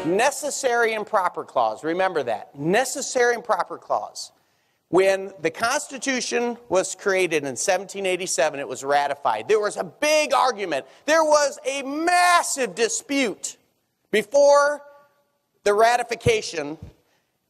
Necessary and proper clause. Remember that. Necessary and proper clause. When the Constitution was created in 1787, it was ratified. There was a big argument. There was a massive dispute before the ratification.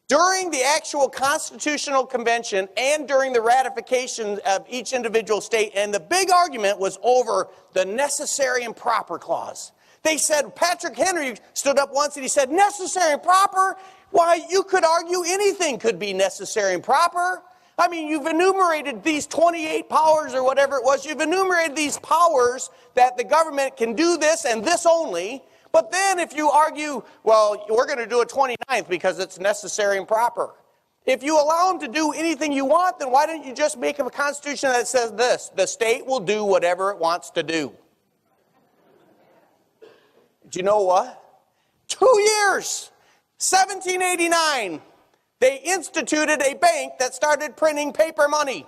During the actual Constitutional Convention and during the ratification of each individual state, and the big argument was over the necessary and proper clause. They said, Patrick Henry stood up once and he said, necessary and proper? Why, you could argue anything could be necessary and proper. I mean, you've enumerated these 28 powers or whatever it was. You've enumerated these powers that the government can do this and this only. But then if you argue, well, we're going to do a 29th because it's necessary and proper. If you allow them to do anything you want, then why don't you just make a constitution that says this: the state will do whatever it wants to do. Do you know what? 2 years, 1789, they instituted a bank that started printing paper money.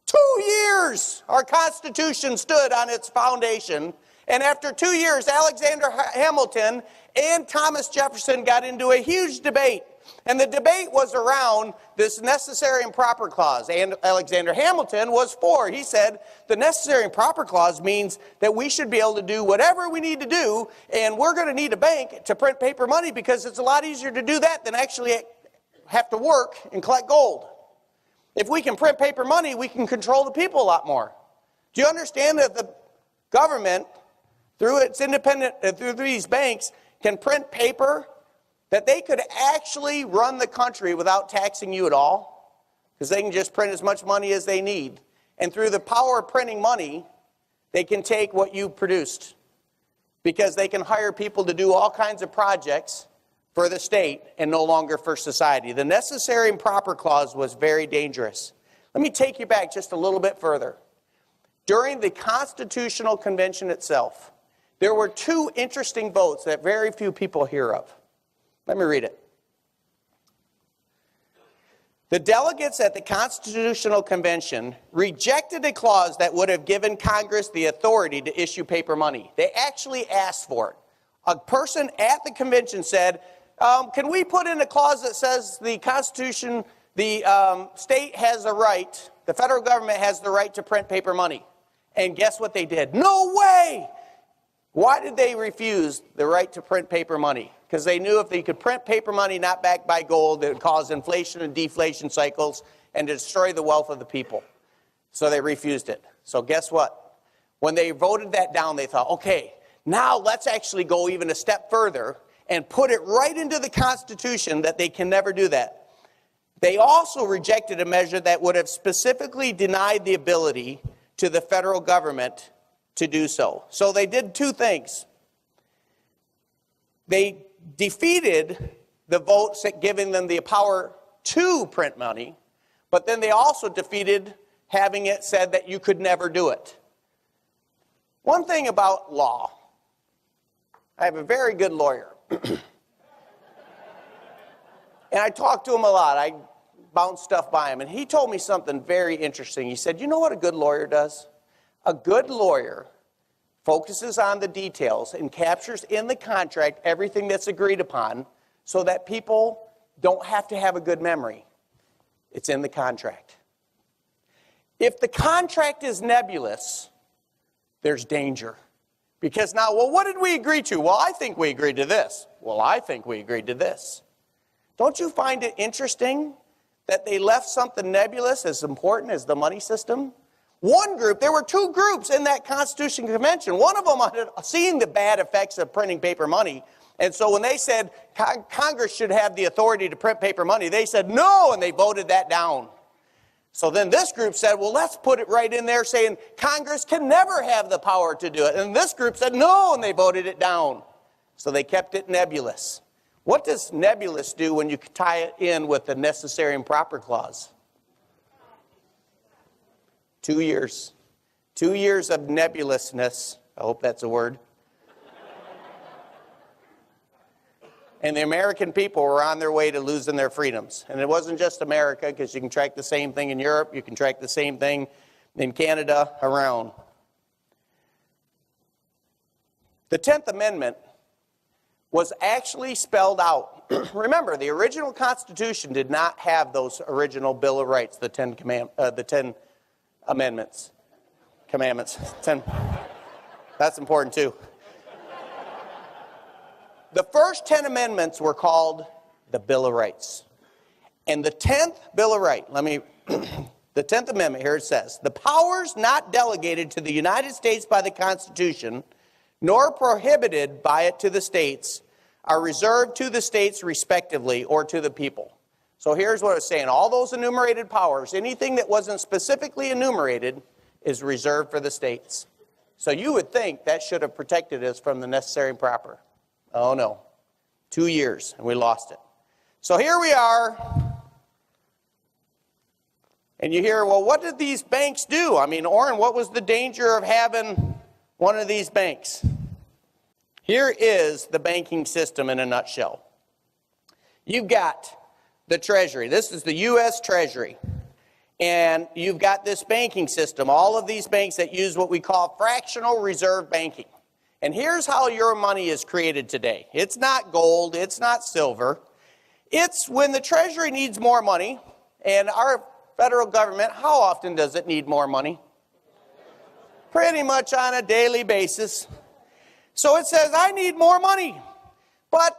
2 years, our Constitution stood on its foundation. And after 2 years, Alexander Hamilton and Thomas Jefferson got into a huge debate. And the debate was around this necessary and proper clause. And Alexander Hamilton was for. He said the necessary and proper clause means that we should be able to do whatever we need to do, and we're going to need a bank to print paper money because it's a lot easier to do that than actually have to work and collect gold. If we can print paper money, we can control the people a lot more. Do you understand that the government, through its independent, through these banks, can print paper that they could actually run the country without taxing you at all? Because they can just print as much money as they need. And through the power of printing money, they can take what you produced. Because they can hire people to do all kinds of projects for the state and no longer for society. The necessary and proper clause was very dangerous. Let me take you back just a little bit further. During the Constitutional Convention itself, there were two interesting votes that very few people hear of. Let me read it. The delegates at the Constitutional Convention rejected a clause that would have given Congress the authority to issue paper money. They actually asked for it. A person at the convention said, can we put in a clause that says the Constitution, the state has a right, the federal government has the right to print paper money? And guess what they did? No way! Why did they refuse the right to print paper money? Because they knew if they could print paper money not backed by gold, it would cause inflation and deflation cycles and destroy the wealth of the people. So they refused it. So guess what? When they voted that down, they thought, okay, now let's actually go even a step further and put it right into the Constitution that they can never do that. They also rejected a measure that would have specifically denied the ability to the federal government to do so. So they did two things. They defeated the votes giving them the power to print money, but then they also defeated having it said that you could never do it. One thing about law, I have a very good lawyer. And I talk to him a lot. I bounce stuff by him. And he told me something very interesting. He said, you know what a good lawyer does? A good lawyer focuses on the details and captures in the contract everything that's agreed upon so that people don't have to have a good memory. It's in the contract. If the contract is nebulous, there's danger. Because now, well, what did we agree to? Well, I think we agreed to this. Well, I think we agreed to this. Don't you find it interesting that they left something nebulous as important as the money system? One group, there were two groups in that Constitution Convention. One of them had seen the bad effects of printing paper money. And so when they said Congress should have the authority to print paper money, they said no, and they voted that down. So then this group said, well, let's put it right in there saying Congress can never have the power to do it. And this group said no, and they voted it down. So they kept it nebulous. What does nebulous do when you tie it in with the necessary and proper clause? 2 years. 2 years of nebulousness. I hope that's a word. And the American people were on their way to losing their freedoms. And it wasn't just America, because you can track the same thing in Europe. You can track the same thing in Canada, around. The 10th Amendment was actually spelled out. Remember, the original Constitution did not have those original Bill of Rights, the 10 Amendments. Commandments. 10. That's important too. The first 10 amendments were called the Bill of Rights. And the 10th Bill of Rights, the 10th Amendment, here it says, the powers not delegated to the United States by the Constitution, nor prohibited by it to the states, are reserved to the states respectively, or to the people. So here's what it's saying. All those enumerated powers, anything that wasn't specifically enumerated, is reserved for the states. So you would think that should have protected us from the necessary and proper. Oh no. 2 years, and we lost it. So here we are. And you hear, well, what did these banks do? I mean, Orrin, what was the danger of having one of these banks? Here is the banking system in a nutshell. You've got the Treasury. This is the U.S. Treasury. And you've got this banking system, all of these banks that use what we call fractional reserve banking. And here's how your money is created today. It's not gold, it's not silver. It's when the Treasury needs more money, and our federal government, how often does it need more money? Pretty much on a daily basis. So it says, I need more money. But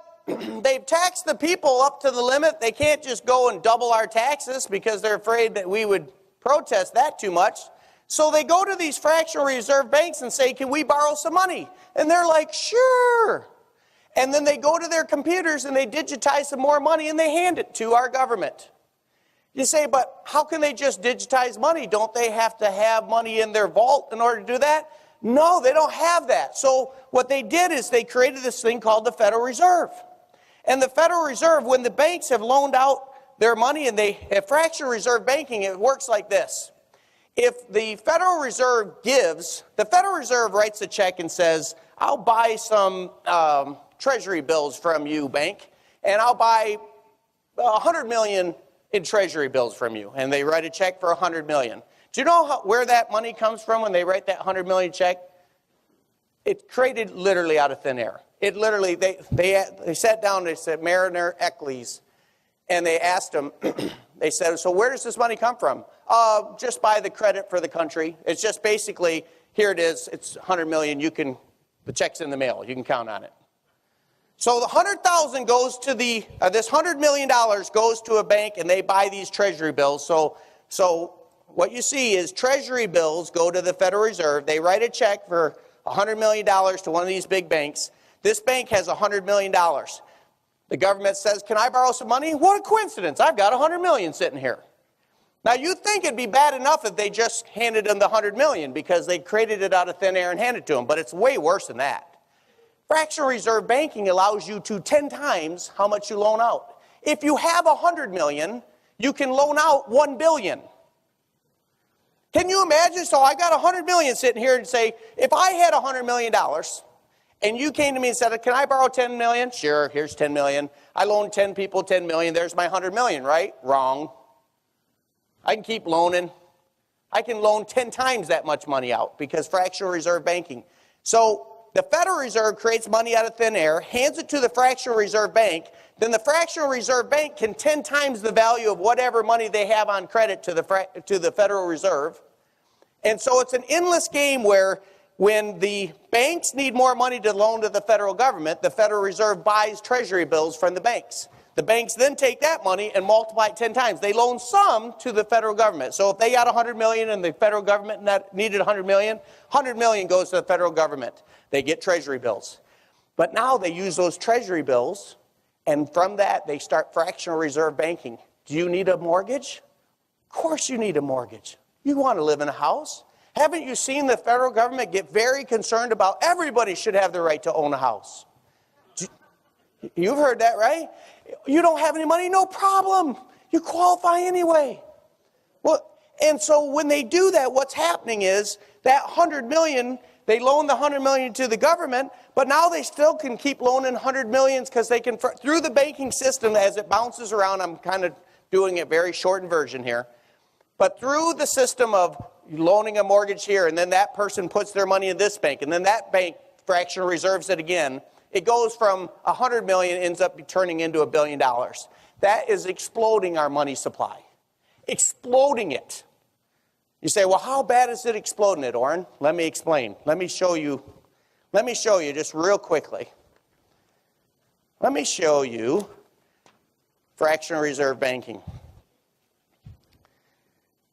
they've taxed the people up to the limit. They can't just go and double our taxes because they're afraid that we would protest that too much. So they go to these fractional reserve banks and say, can we borrow some money? And they're like, sure. And then they go to their computers and they digitize some more money and they hand it to our government. You say, but how can they just digitize money? Don't they have to have money in their vault in order to do that? No, they don't have that. So what they did is they created this thing called the Federal Reserve. And the Federal Reserve, when the banks have loaned out their money and they have fractional reserve banking, it works like this. If the Federal Reserve gives, the Federal Reserve writes a check and says, I'll buy some treasury bills from you, bank, and I'll buy 100 million in treasury bills from you. And they write a check for 100 million. Do you know where that money comes from when they write that 100 million check? It's created literally out of thin air. It literally, they sat down, they said, Mariner Eccles, and they asked him, they said, so where does this money come from? Just buy the credit for the country. It's just basically, here it is, it's 100 million, the check's in the mail, you can count on it. So the 100,000 goes to this $100 million goes to a bank and they buy these treasury bills. So what you see is treasury bills go to the Federal Reserve. They write a check for $100 million to one of these big banks. This bank has $100 million. The government says, can I borrow some money? What a coincidence. I've got $100 million sitting here. Now you'd think it'd be bad enough if they just handed them the $100 million because they created it out of thin air and handed it to them, but it's way worse than that. Fractional reserve banking allows you to 10 times how much you loan out. If you have $100 million, you can loan out $1 billion. Can you imagine? So I got $100 million sitting here and say, if I had $100 million and you came to me and said, can I borrow $10 million? Sure, here's $10 million. I loaned 10 people $10 million. There's my $100 million, right? Wrong. I can keep loaning. I can loan 10 times that much money out because fractional reserve banking. So the Federal Reserve creates money out of thin air, hands it to the fractional reserve bank, then the fractional reserve bank can 10 times the value of whatever money they have on credit to the Federal Reserve. And so it's an endless game where when the banks need more money to loan to the federal government, the Federal Reserve buys treasury bills from the banks. The banks then take that money and multiply it 10 times. They loan some to the federal government. So if they got $100 million and the federal government needed $100 million goes to the federal government. They get treasury bills. But now they use those treasury bills, and from that they start fractional reserve banking. Do you need a mortgage? Of course you need a mortgage. You want to live in a house. Haven't you seen the federal government get very concerned about everybody should have the right to own a house? You've heard that, right? You don't have any money? No problem. You qualify anyway. Well, and so when they do that, what's happening is that $100 million, they loan the $100 million to the government, but now they still can keep loaning $100 million because they can, through the banking system as it bounces around, I'm kind of doing a very shortened version here, but through the system of loaning a mortgage here, and then that person puts their money in this bank, and then that bank fractional reserves it again, it goes from 100 million, ends up turning into $1 billion. That is exploding our money supply. Exploding it. You say, well, how bad is it exploding it, Orrin? Let me explain. Let me show you just real quickly. Let me show you fractional reserve banking.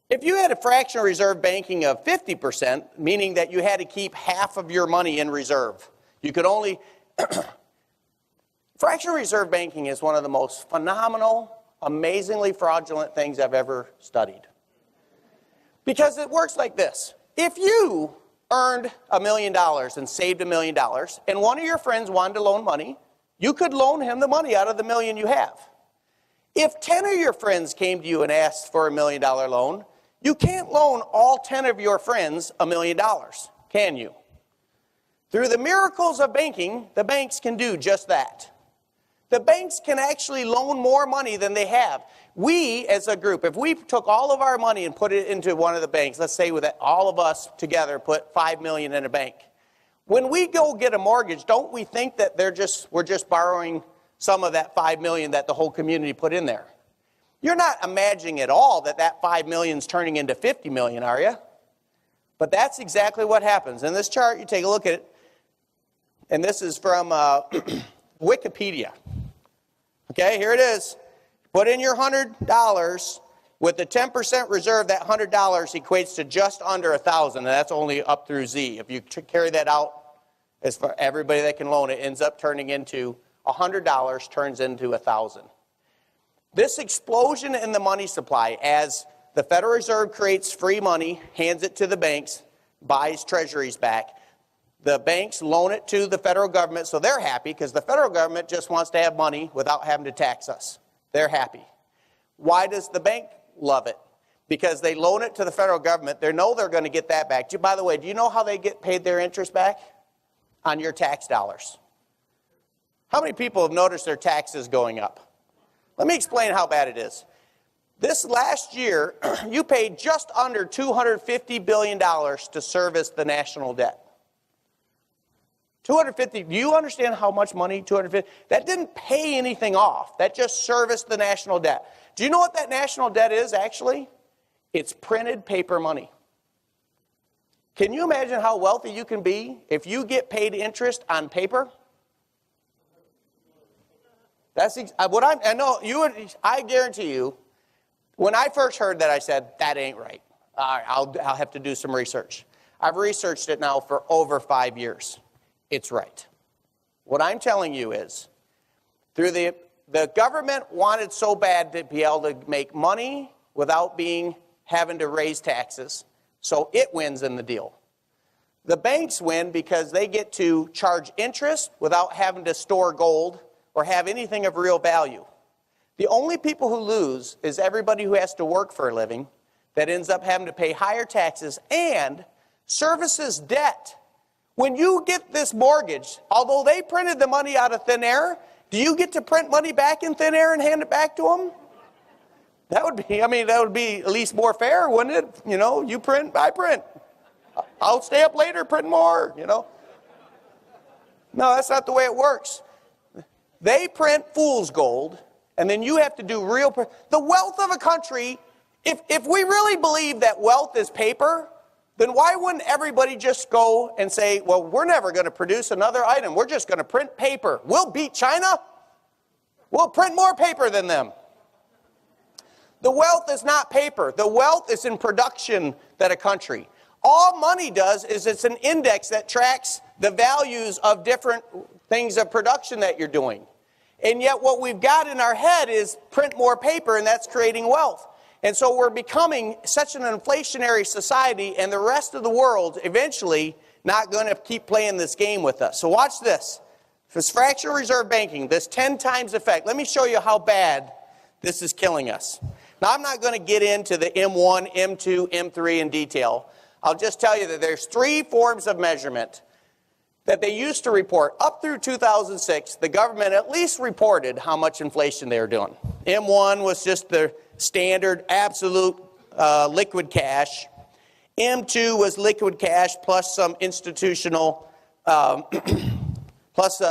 If you had a fractional reserve banking of 50%, meaning that you had to keep half of your money in reserve, you could only... Fractional reserve banking is one of the most phenomenal, amazingly fraudulent things I've ever studied. Because it works like this. If you earned $1 million and saved $1 million, and one of your friends wanted to loan money, you could loan him the money out of the $1 million you have. If 10 of your friends came to you and asked for $1 million loan, you can't loan all 10 of your friends $1 million, can you? Through the miracles of banking, the banks can do just that. The banks can actually loan more money than they have. We, as a group, if we took all of our money and put it into one of the banks, let's say that all of us together put $5 million in a bank. When we go get a mortgage, don't we think that we're just borrowing some of that $5 million that the whole community put in there? You're not imagining at all that $5 million is turning into $50 million, are you? But that's exactly what happens. In this chart, you take a look at it, and this is from Wikipedia. Okay, here it is. Put in your $100 with the 10% reserve. That $100 equates to just under 1,000, and that's only up through Z. If you carry that out, as for everybody that can loan it, ends up turning into $100 turns into 1,000. This explosion in the money supply, as the Federal Reserve creates free money, hands it to the banks, buys treasuries back. The banks loan it to the federal government, so they're happy because the federal government just wants to have money without having to tax us. They're happy. Why does the bank love it? Because they loan it to the federal government. They know they're going to get that back. By the way, do you know how they get paid their interest back? On your tax dollars. How many people have noticed their taxes going up? Let me explain how bad it is. This last year, you paid just under $250 billion to service the national debt. 250, do you understand how much money 250? That didn't pay anything off. That just serviced the national debt. Do you know what that national debt is actually? It's printed paper money. Can you imagine how wealthy you can be if you get paid interest on paper? That's what I know. I guarantee you, when I first heard that, I said, that ain't right. All right, I'll have to do some research. I've researched it now for over 5 years. It's right. What I'm telling you is, through the government wanted so bad to be able to make money without having to raise taxes, so it wins in the deal. The banks win because they get to charge interest without having to store gold or have anything of real value. The only people who lose is everybody who has to work for a living, that ends up having to pay higher taxes and services debt. When you get this mortgage, although they printed the money out of thin air, do you get to print money back in thin air and hand it back to them? That would be at least more fair, wouldn't it? You know, you print, I print. I'll stay up later, print more, you know. No, that's not the way it works. They print fool's gold, and then you have to do the wealth of a country. If we really believe that wealth is paper, then why wouldn't everybody just go and say, well, we're never going to produce another item. We're just going to print paper. We'll beat China. We'll print more paper than them. The wealth is not paper. The wealth is in production that a country. All money does is it's an index that tracks the values of different things of production that you're doing. And yet what we've got in our head is print more paper, and that's creating wealth. And so we're becoming such an inflationary society, and the rest of the world eventually not going to keep playing this game with us. So watch this. This fractional reserve banking, this 10 times effect. Let me show you how bad this is killing us. Now, I'm not going to get into the M1, M2, M3 in detail. I'll just tell you that there's 3 forms of measurement that they used to report. Up through 2006, the government at least reported how much inflation they were doing. M1 was just the standard, absolute liquid cash. M2 was liquid cash plus some institutional plus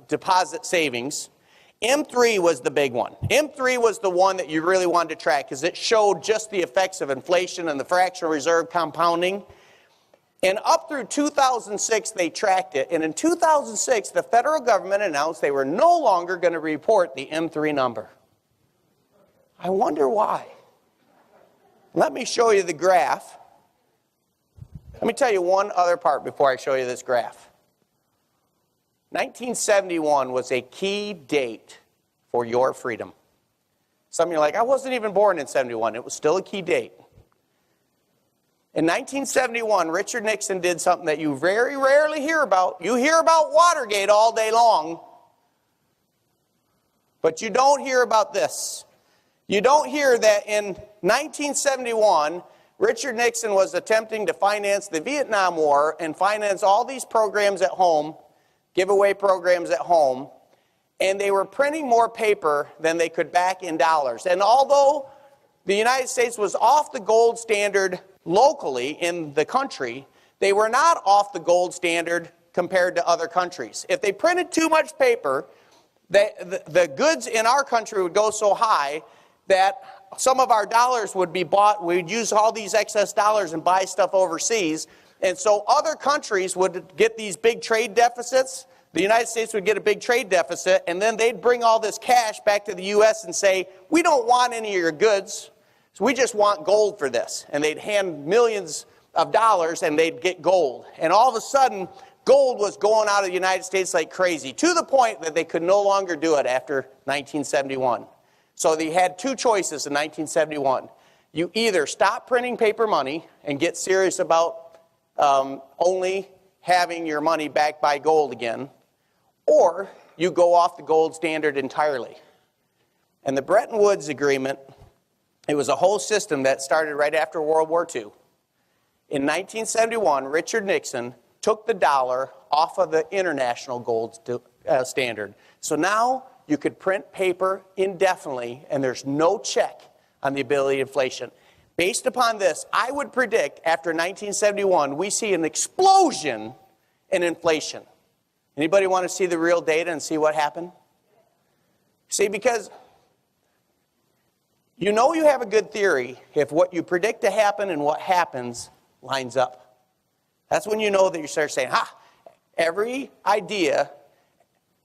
deposit savings. M3 was the big one. M3 was the one that you really wanted to track because it showed just the effects of inflation and the fractional reserve compounding. And up through 2006, they tracked it. And in 2006, the federal government announced they were no longer going to report the M3 number. I wonder why. Let me show you the graph. Let me tell you one other part before I show you this graph. 1971 was a key date for your freedom. Some of you are like, I wasn't even born in 71. It was still a key date. In 1971, Richard Nixon did something that you very rarely hear about. You hear about Watergate all day long, but you don't hear about this. You don't hear that in 1971, Richard Nixon was attempting to finance the Vietnam War and finance all these programs at home, giveaway programs at home, and they were printing more paper than they could back in dollars. And although the United States was off the gold standard locally in the country, they were not off the gold standard compared to other countries. If they printed too much paper, the goods in our country would go so high that some of our dollars would be bought. We'd use all these excess dollars and buy stuff overseas. And so other countries would get these big trade deficits. The United States would get a big trade deficit, and then they'd bring all this cash back to the U.S. and say, we don't want any of your goods, so we just want gold for this. And they'd hand millions of dollars, and they'd get gold. And all of a sudden, gold was going out of the United States like crazy, to the point that they could no longer do it after 1971. So they had two choices in 1971. You either stop printing paper money and get serious about only having your money backed by gold again, or you go off the gold standard entirely. And the Bretton Woods Agreement, it was a whole system that started right after World War II. In 1971, Richard Nixon took the dollar off of the international gold standard. So now you could print paper indefinitely, and there's no check on the ability of inflation. Based upon this, I would predict after 1971, we see an explosion in inflation. Anybody want to see the real data and see what happened? See, because you know you have a good theory if what you predict to happen and what happens lines up. That's when you know that you start saying, every idea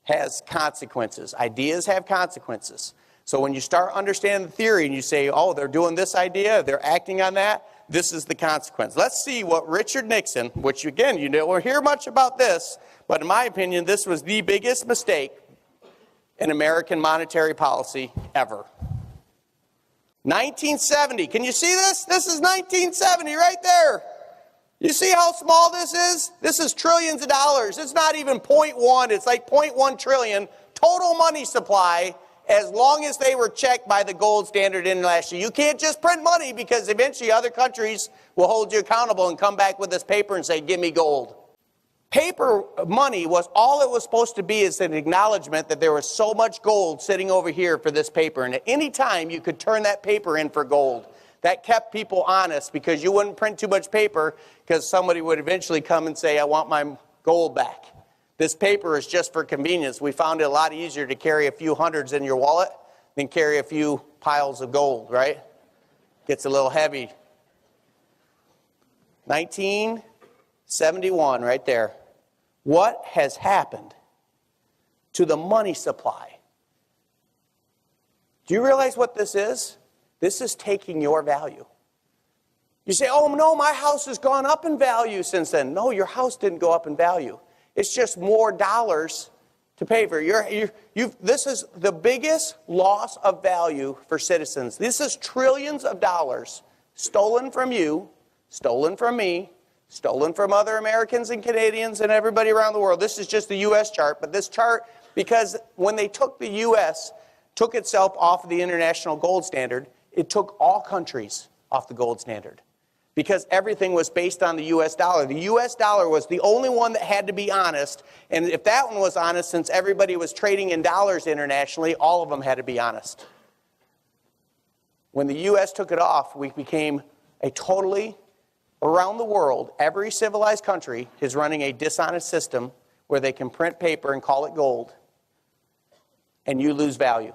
has consequences. Ideas have consequences. So when you start understanding the theory and you say, oh, they're doing this idea, they're acting on that, this is the consequence. Let's see what Richard Nixon, which again, you don't hear much about this, but in my opinion, this was the biggest mistake in American monetary policy ever. 1970, can you see this? This is 1970 right there. You see how small this is? This is trillions of dollars. It's not even 0.1, it's like 0.1 trillion total money supply, as long as they were checked by the gold standard internationally. You can't just print money because eventually other countries will hold you accountable and come back with this paper and say, give me gold. Paper money was all it was supposed to be, is an acknowledgement that there was so much gold sitting over here for this paper. And at any time you could turn that paper in for gold. That kept people honest because you wouldn't print too much paper because somebody would eventually come and say, I want my gold back. This paper is just for convenience. We found it a lot easier to carry a few hundreds in your wallet than carry a few piles of gold, right? Gets a little heavy. 1971, right there. What has happened to the money supply? Do you realize what this is? This is taking your value. You say, oh no, my house has gone up in value since then. No, your house didn't go up in value. It's just more dollars to pay for. This is the biggest loss of value for citizens. This is trillions of dollars stolen from you, stolen from me, stolen from other Americans and Canadians and everybody around the world. This is just the U.S. chart, but this chart, because when they took the U.S., took itself off of the international gold standard, it took all countries off the gold standard. Because everything was based on the U.S. dollar. The U.S. dollar was the only one that had to be honest. And if that one was honest, since everybody was trading in dollars internationally, all of them had to be honest. When the U.S. took it off, we became a totally, around the world, every civilized country is running a dishonest system where they can print paper and call it gold, and you lose value.